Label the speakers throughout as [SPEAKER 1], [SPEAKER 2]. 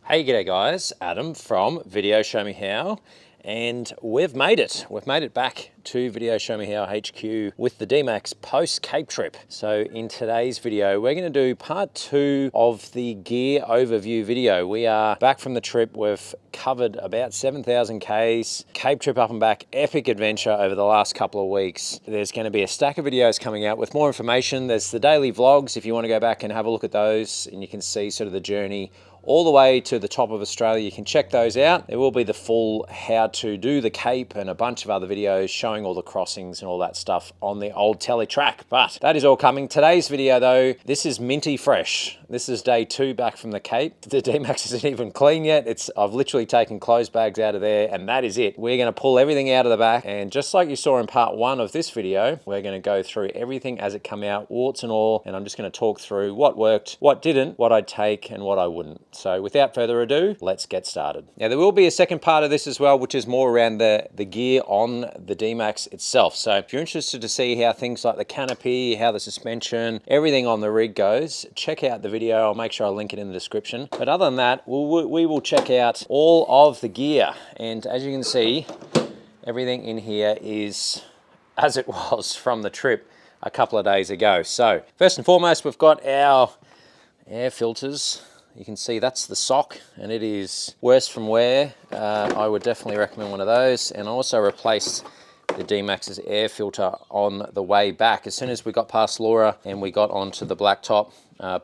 [SPEAKER 1] Hey, g'day guys, Adam from VideoShowMeHow, and we've made it. We've made it back to VideoShowMeHow HQ with the DMAX post-Cape trip. So in today's video, we're gonna do part 2 of the gear overview video. We are back from the trip. We've covered about 7,000 Ks, Cape trip up and back, epic adventure over the last couple of weeks. There's gonna be a stack of videos coming out with more information. There's the daily vlogs if you wanna go back and have a look at those, and you can see sort of the journey all the way to the top of Australia. You can check those out. There will be the full how to do the Cape and a bunch of other videos showing all the crossings and all that stuff on the old telly track, but that is all coming. Today's video though, this is minty fresh. This is day 2 back from the Cape. The DMAX isn't even clean yet. I've literally taken clothes bags out of there and that is it. We're gonna pull everything out of the back, and just like you saw in part 1 of this video, we're gonna go through everything as it come out, warts and all, and I'm just gonna talk through what worked, what didn't, what I'd take and what I wouldn't. So without further ado, let's get started. Now there will be a second part of this as well, which is more around the gear on the DMAX itself. So if you're interested to see how things like the canopy, how the suspension, everything on the rig goes, check out the video. I'll make sure I link it in the description. But other than that, we will check out all of the gear. And as you can see, everything in here is as it was from the trip a couple of days ago. So first and foremost, we've got our air filters. You can see that's the sock and it is worse from wear. I would definitely recommend one of those. And I also replaced the DMAX's air filter on the way back. As soon as we got past Laura and we got onto the blacktop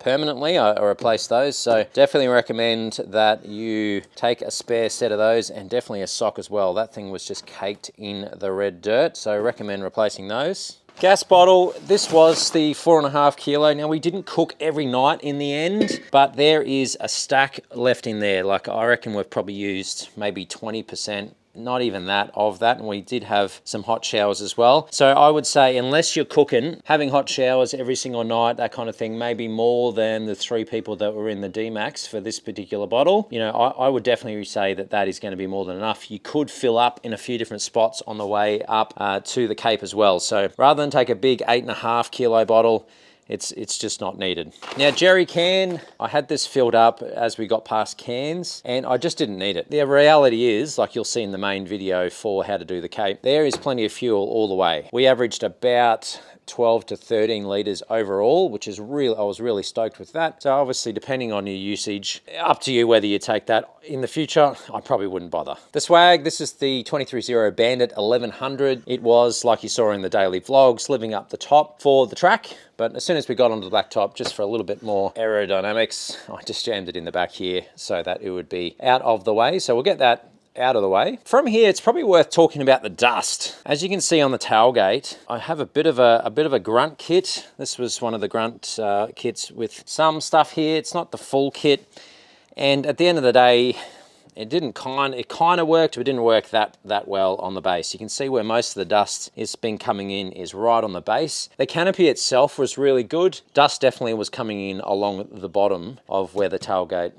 [SPEAKER 1] permanently, I replaced those. So definitely recommend that you take a spare set of those, and definitely a sock as well. That thing was just caked in the red dirt. So recommend replacing those. Gas bottle, this was the 4.5 kilo. Now we didn't cook every night in the end, but there is a stack left in there. Like I reckon we've probably used maybe 20%, not even that of that, and we did have some hot showers as well. So I would say unless you're cooking, having hot showers every single night, that kind of thing, maybe more than the 3 people that were in the DMAX for this particular bottle. You know, I would definitely say that that is going to be more than enough. You could fill up in a few different spots on the way up to the Cape as well. So rather than take a big 8.5 kilo bottle, it's just not needed. Now jerry can, I had this filled up as we got past cans and I just didn't need it. The reality is, like you'll see in the main video for how to do the Cape, there is plenty of fuel all the way. We averaged about 12 to 13 litres overall, which is really, I was really stoked with that. So obviously depending on your usage, up to you whether you take that. In the future, I probably wouldn't bother. The swag, this is the 23-0 Bandit 1100. It was, like you saw in the daily vlogs, living up the top for the track. But as soon as we got onto the blacktop, just for a little bit more aerodynamics, I just jammed it in the back here so that it would be out of the way. So we'll get that out of the way. From here, it's probably worth talking about the dust. As you can see on the tailgate, I have a bit of a grunt kit. This was one of the grunt kits with some stuff here. It's not the full kit. And at the end of the day, it kind of worked, but it didn't work that well on the base. You can see where most of the dust has been coming in is right on the base. The canopy itself was really good. Dust definitely was coming in along the bottom of where the tailgate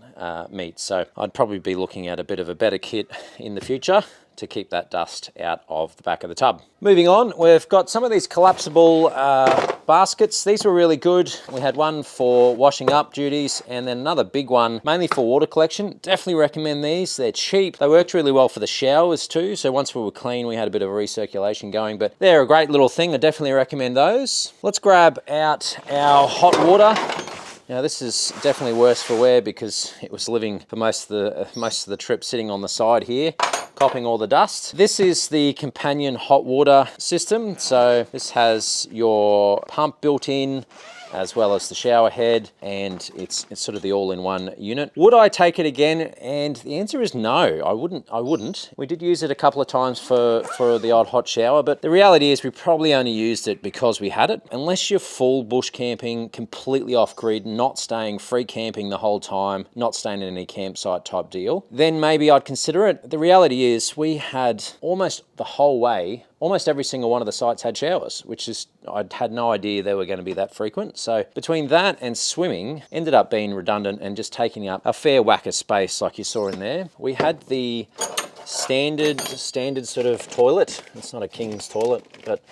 [SPEAKER 1] meets. So I'd probably be looking at a bit of a better kit in the future to keep that dust out of the back of the tub. Moving on, we've got some of these collapsible baskets. These were really good. We had one for washing up duties and then another big one, mainly for water collection. Definitely recommend these. They're cheap. They worked really well for the showers too. So once we were clean, we had a bit of a recirculation going, but they're a great little thing. I definitely recommend those. Let's grab out our hot water. Now this is definitely worse for wear because it was living for most of the trip sitting on the side here, copping all the dust. This is the companion hot water system. So this has your pump built in, as well as the shower head, and it's sort of the all-in-one unit. Would I take it again? And the answer is no, I wouldn't. We did use it a couple of times for the odd hot shower, but the reality is we probably only used it because we had it. Unless you're full bush camping, completely off-grid, not staying free camping the whole time, not staying in any campsite type deal, then maybe I'd consider it. The reality is we had almost the whole way, almost every single one of the sites had showers, which is, I had no idea they were going to be that frequent. So between that and swimming, ended up being redundant and just taking up a fair whack of space like you saw in there. We had the standard sort of toilet. It's not a king's toilet, but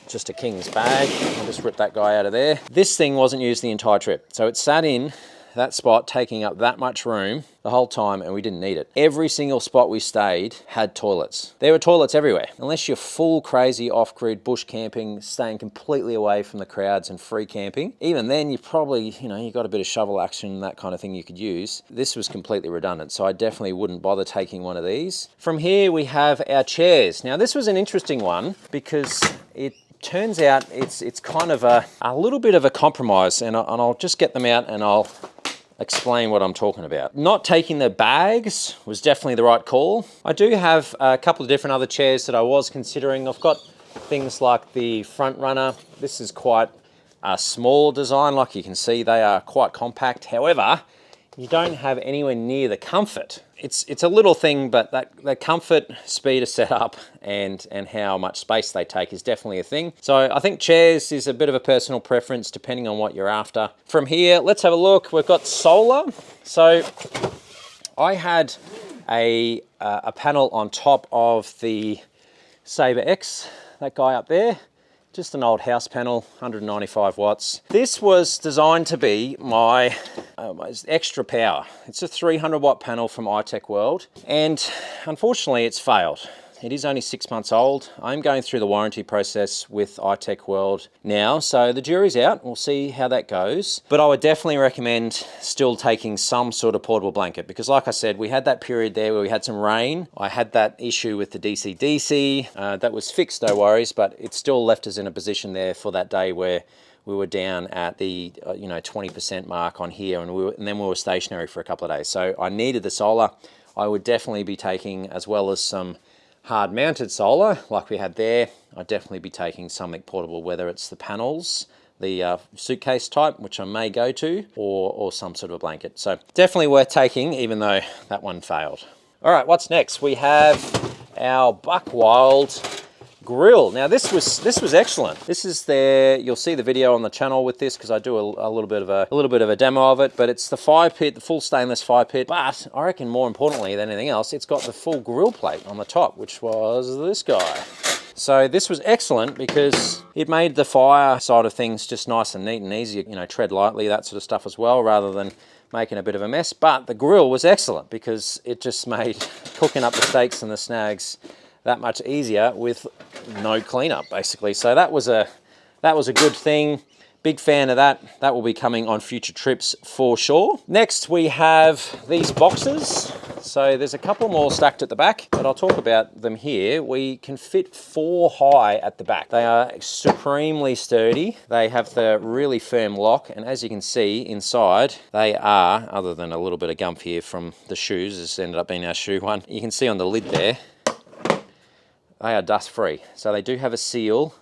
[SPEAKER 1] just a king's bag. I'll just rip that guy out of there. This thing wasn't used the entire trip. So it sat in that spot taking up that much room the whole time, and we didn't need it. Every single spot we stayed had toilets. There were toilets everywhere. Unless you're full crazy off-grid bush camping, staying completely away from the crowds and free camping, even then you probably, you know, you got a bit of shovel action, that kind of thing you could use. This was completely redundant, so I definitely wouldn't bother taking one of these. From here we have our chairs. Now this was an interesting one because it turns out it's kind of a little bit of a compromise, and I'll just get them out and I'll explain what I'm talking about. Not taking the bags was definitely the right call. I do have a couple of different other chairs that I was considering. I've got things like the front runner. This is quite a small design, like you can see they are quite compact. However, you don't have anywhere near the comfort. It's a little thing, but that comfort, speed of setup, and how much space they take is definitely a thing. So I think chairs is a bit of a personal preference depending on what you're after. From here, let's have a look. We've got solar. So I had a panel on top of the Sabre X, that guy up there. Just an old house panel, 195 watts. This was designed to be my extra power. It's a 300 watt panel from iTech World, and unfortunately it's failed. It is only 6 months old. I'm going through the warranty process with iTech World now, so the jury's out. We'll see how that goes. But I would definitely recommend still taking some sort of portable blanket, because like I said, we had that period there where we had some rain. I had that issue with the DC-DC. That was fixed, no worries, but it still left us in a position there for that day where we were down at the 20% mark on here, and then we were stationary for a couple of days. So I needed the solar. I would definitely be taking, as well as some hard mounted solar like we had there, I'd definitely be taking something portable, whether it's the panels, the suitcase type, which I may go to, or some sort of a blanket. So definitely worth taking, even though that one failed. All right, what's next? We have our Buck Wild grill. Now this was excellent. This is there. You'll see the video on the channel with this, because I do a little bit of a demo of it. But it's the fire pit, the full stainless fire pit. But I reckon more importantly than anything else, it's got the full grill plate on the top, which was this guy. So this was excellent because it made the fire side of things just nice and neat and easy. You know, tread lightly, that sort of stuff as well, rather than making a bit of a mess. But the grill was excellent because it just made cooking up the steaks and the snags that much easier with no cleanup, basically. So that was a good thing. Big fan of that. That will be coming on future trips for sure. Next, we have these boxes. So there's a couple more stacked at the back, but I'll talk about them here. We can fit 4 high at the back. They are supremely sturdy. They have the really firm lock, and as you can see inside, they are, other than a little bit of gump here from the shoes, this ended up being our shoe one. You can see on the lid there, they are dust free. So they do have a seal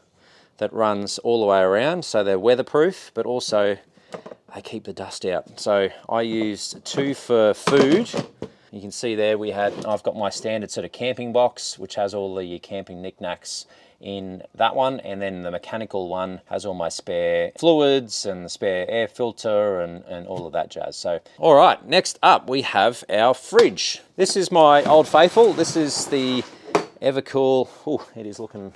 [SPEAKER 1] that runs all the way around. So they're weatherproof, but also they keep the dust out. So I used 2 for food. You can see there I've got my standard sort of camping box, which has all the camping knickknacks in that one. And then the mechanical one has all my spare fluids and the spare air filter and all of that jazz. So, all right, next up we have our fridge. This is my old faithful. This is the Evercool. Oh, it is looking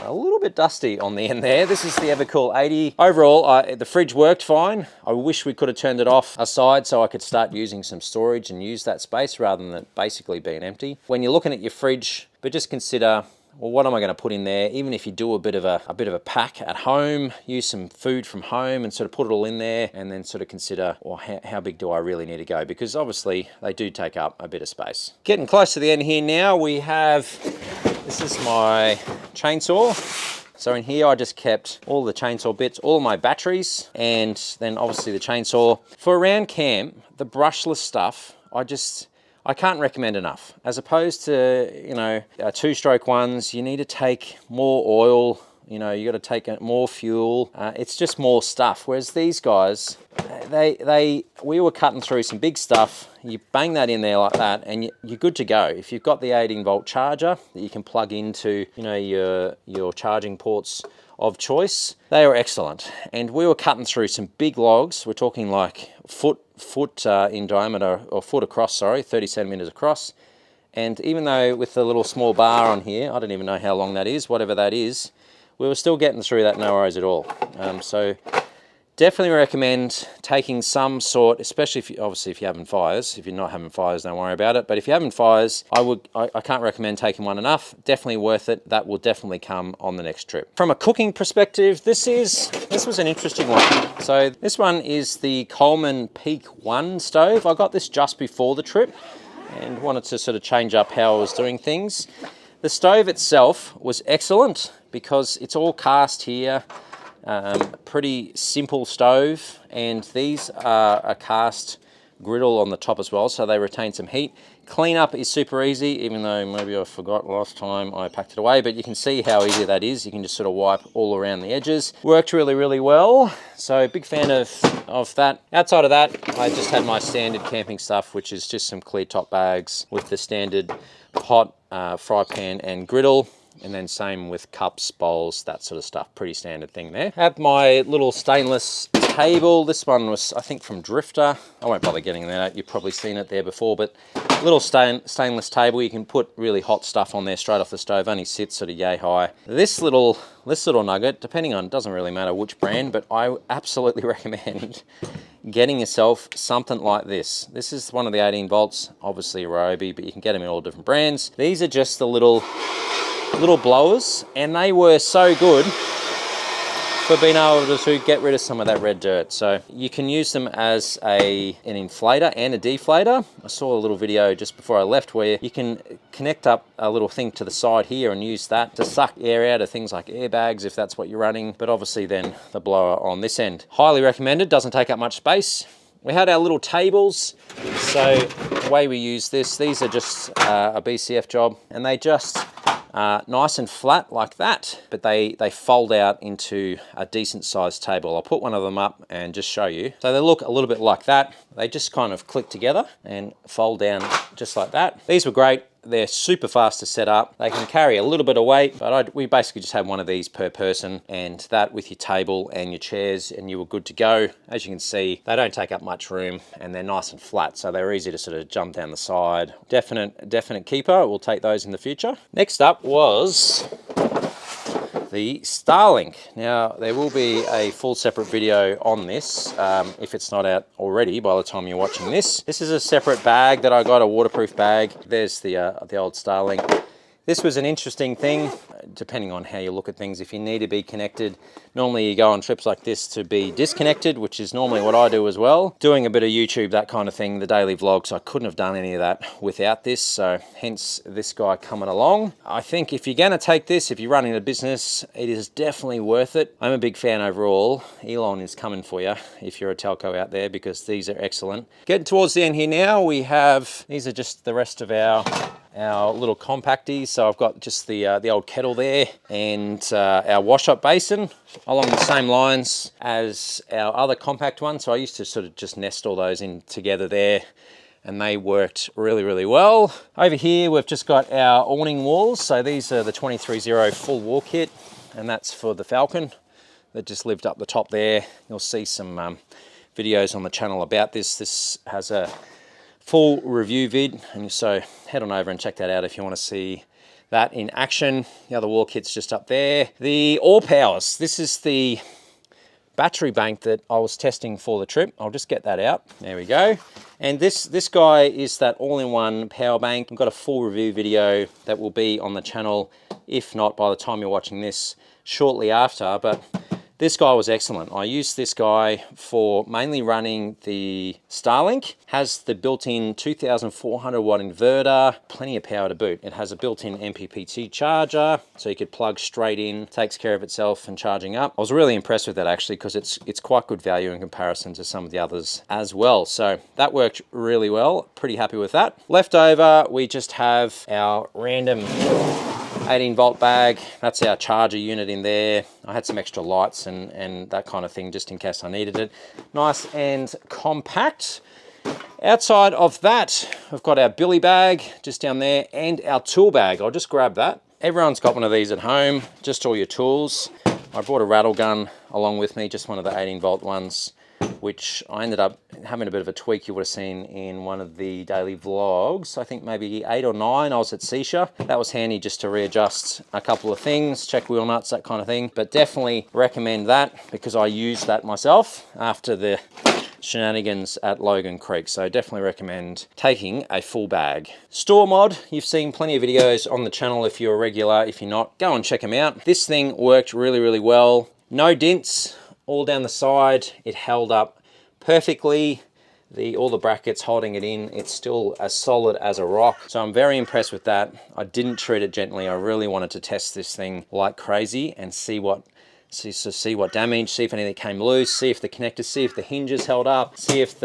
[SPEAKER 1] a little bit dusty on the end there. This is the Evercool 80. Overall, the fridge worked fine. I wish we could have turned it off aside so I could start using some storage and use that space rather than it basically being empty. When you're looking at your fridge, but just consider, well, what am I going to put in there? Even if you do a bit of a pack at home, use some food from home and sort of put it all in there, and then sort of consider, well, how big do I really need to go? Because obviously they do take up a bit of space. Getting close to the end here now, this is my chainsaw. So in here I just kept all the chainsaw bits, all my batteries, and then obviously the chainsaw. For around camp, the brushless stuff, I can't recommend enough. As opposed to, 2-stroke ones, you need to take more oil, you got to take more fuel. It's just more stuff. Whereas these guys, we were cutting through some big stuff. You bang that in there like that and you're good to go. If you've got the 18-volt charger that you can plug into, your charging ports of choice, they are excellent. And we were cutting through some big logs. We're talking like foot in diameter, or foot across, sorry, 30 centimeters across. And even though with the little small bar on here, I don't even know how long that is, whatever that is, we were still getting through that no worries at all. So definitely recommend taking some sort, especially if obviously if you're having fires. If you're not having fires, don't worry about it. But if you're having fires, I can't recommend taking one enough. Definitely worth it. That will definitely come on the next trip. From a cooking perspective, this was an interesting one. So this one is the Coleman Peak 1 stove. I got this just before the trip and wanted to sort of change up how I was doing things. The stove itself was excellent because it's all cast here. Pretty simple stove, and these are a cast griddle on the top as well, so they retain some heat. Cleanup is super easy, even though maybe I forgot last time I packed it away, but you can see how easy that is. You can just sort of wipe all around the edges. Worked really, really well, so big fan of that. Outside of that, I just had my standard camping stuff, which is just some clear top bags with the standard pot, fry pan and griddle. And then same with cups, bowls, that sort of stuff. Pretty standard thing there. Have my little stainless table. This one was, I think, from Drifter. I won't bother getting that out. You've probably seen it there before, but little stainless table. You can put really hot stuff on there straight off the stove. Only sits sort of yay high. This little nugget, depending on, doesn't really matter which brand, but I absolutely recommend getting yourself something like this. This is one of the 18 volts, obviously a Ryobi, but you can get them in all different brands. These are just the little blowers, and they were so good for being able to get rid of some of that red dirt. So you can use them as an inflator and a deflator. I saw a little video just before I left where you can connect up a little thing to the side here and use that to suck air out of things like airbags if that's what you're running, but obviously then the blower on this end. Highly recommended, doesn't take up much space. We had our little tables. So the way we use this, these are just a BCF job, and they just nice and flat like that, but they fold out into a decent sized table. I'll put one of them up and just show you. So they look a little bit like that. They just kind of click together and fold down just like that. These were great. They're super fast to set up. They can carry a little bit of weight, but we basically just had one of these per person, and that with your table and your chairs, and you were good to go. As you can see, they don't take up much room, and they're nice and flat, so they're easy to sort of jump down the side. Definite keeper. We'll take those in the future. Next up was the Starlink. Now, there will be a full separate video on this, if it's not out already by the time you're watching this. This is a separate bag that I got, a waterproof bag. There's the old Starlink. This was an interesting thing, depending on how you look at things. If you need to be connected, normally you go on trips like this to be disconnected, which is normally what I do as well. Doing a bit of YouTube, that kind of thing, the daily vlogs, I couldn't have done any of that without this, so hence this guy coming along. I think if you're gonna take this, if you're running a business, it is definitely worth it. I'm a big fan overall. Elon is coming for you if you're a telco out there, because these are excellent. Getting towards the end here now, we have, these are just the rest of our little compacties. So I've got just the old kettle there, and our wash-up basin along the same lines as our other compact one. So I used to sort of just nest all those in together there, and they worked really, really well. Over here, we've just got our awning walls. So these are the 23-0 full wall kit, and that's for the Falcon that just lived up the top there. You'll see some videos on the channel about this. This has a full review vid, and so head on over and check that out if you want to see that in action. The other wall kit's just up there. The All Powers, this is the battery bank that I was testing for the trip. I'll just get that out. There we go. And this guy is that all-in-one power bank. I've got a full review video that will be on the channel, if not by the time you're watching this, shortly after. But this guy was excellent. I used this guy for mainly running the Starlink. Has the built-in 2,400 watt inverter, plenty of power to boot. It has a built-in MPPT charger, so you could plug straight in, takes care of itself and charging up. I was really impressed with that actually, because it's quite good value in comparison to some of the others as well. So that worked really well. Pretty happy with that. Left over, we just have our random 18 volt bag. That's our charger unit in there. I had some extra lights and that kind of thing just in case I needed it. Nice and compact. Outside of that, we've got our billy bag just down there and our tool bag. I'll just grab that. Everyone's got one of these at home, just all your tools. I brought a rattle gun along with me, just one of the 18 volt ones. which I ended up having a bit of a tweak. You would have seen in one of the daily vlogs, I think maybe 8 or 9, I was at Seasha. That was handy just to readjust a couple of things, check wheel nuts, that kind of thing. But definitely recommend that because I used that myself after the shenanigans at Logan Creek. So definitely recommend taking a full bag. Store mod, you've seen plenty of videos on the channel if you're a regular. If you're not, go and check them out. This thing worked really, really well. No dents all down the side. It held up perfectly. All the brackets holding it in, it's still as solid as a rock. So I'm very impressed with that. I didn't treat it gently. I really wanted to test this thing like crazy and see what damage, see if anything came loose, see if the connectors, see if the hinges held up, see if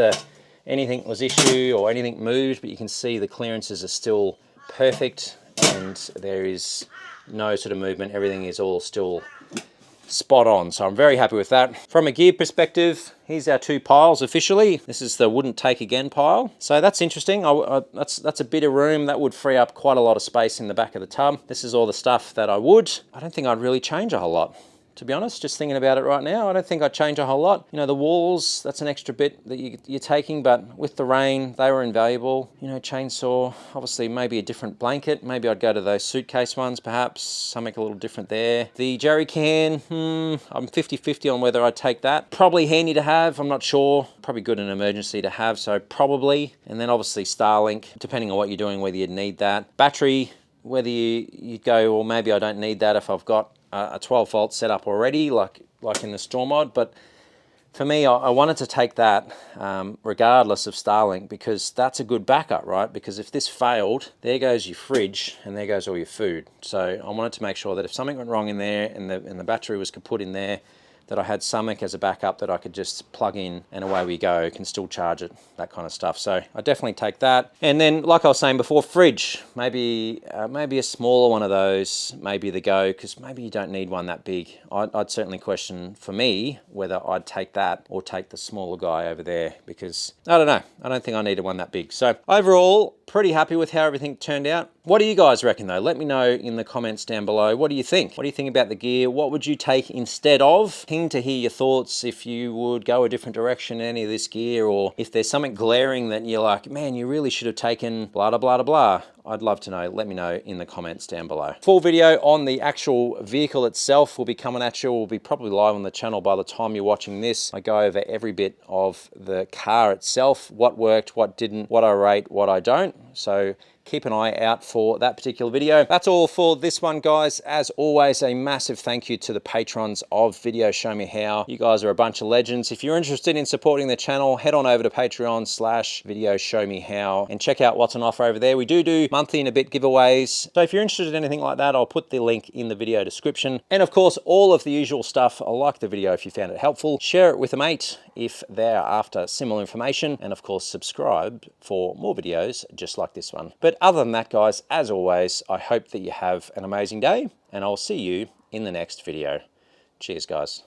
[SPEAKER 1] anything was issue or anything moved. But you can see the clearances are still perfect and there is no sort of movement. Everything is all still spot on. So I'm very happy with that. From a gear perspective, here's our 2 piles officially. This is the wouldn't take again pile. So that's interesting. That's a bit of room. That would free up quite a lot of space in the back of the tub. This is all the stuff that I don't think I'd really change a whole lot. To be honest, just thinking about it right now, I don't think I'd change a whole lot. You know, the walls, that's an extra bit that you're taking, but with the rain, they were invaluable. You know, chainsaw, obviously maybe a different blanket. Maybe I'd go to those suitcase ones, perhaps, something a little different there. The jerry can, I'm 50-50 on whether I'd take that. Probably handy to have, I'm not sure. Probably good in an emergency to have, so probably. And then obviously Starlink, depending on what you're doing, whether you'd need that. Battery, whether you go, or maybe I don't need that if I've got a 12 volt setup already, like in the store mod. But for me, I wanted to take that regardless of Starlink, because that's a good backup, right? Because if this failed, there goes your fridge and there goes all your food. So I wanted to make sure that if something went wrong in there and the battery was kaput in there, that I had something as a backup that I could just plug in and away we go, can still charge it, that kind of stuff. So I definitely take that. And then, like I was saying before, fridge, maybe a smaller one of those, maybe the go, because maybe you don't need one that big. I'd certainly question, for me, whether I'd take that or take the smaller guy over there, because I don't know, I don't think I needed one that big. So overall, pretty happy with how everything turned out. What do you guys reckon though? Let me know in the comments down below. What do you think? What do you think about the gear? What would you take instead of? Keen to hear your thoughts if you would go a different direction in any of this gear, or if there's something glaring that you're like, man, you really should have taken blah, blah, blah, blah. I'd love to know. Let me know in the comments down below. Full video on the actual vehicle itself will be coming at you. Will be probably live on the channel by the time you're watching this. I go over every bit of the car itself, what worked, what didn't, what I rate, what I don't. So keep an eye out for that particular video. That's all for this one, guys. As always, a massive thank you to the patrons of Video Show Me How. You guys are a bunch of legends. If you're interested in supporting the channel, head on over to Patreon/VideoShowMeHow and check out what's on offer over there. We do monthly and a bit giveaways. So if you're interested in anything like that, I'll put the link in the video description. And of course, all of the usual stuff. Like the video if you found it helpful. Share it with a mate if they're after similar information. And of course, subscribe for more videos just like this one. But other than that, guys, as always, I hope that you have an amazing day, and I'll see you in the next video. Cheers, guys.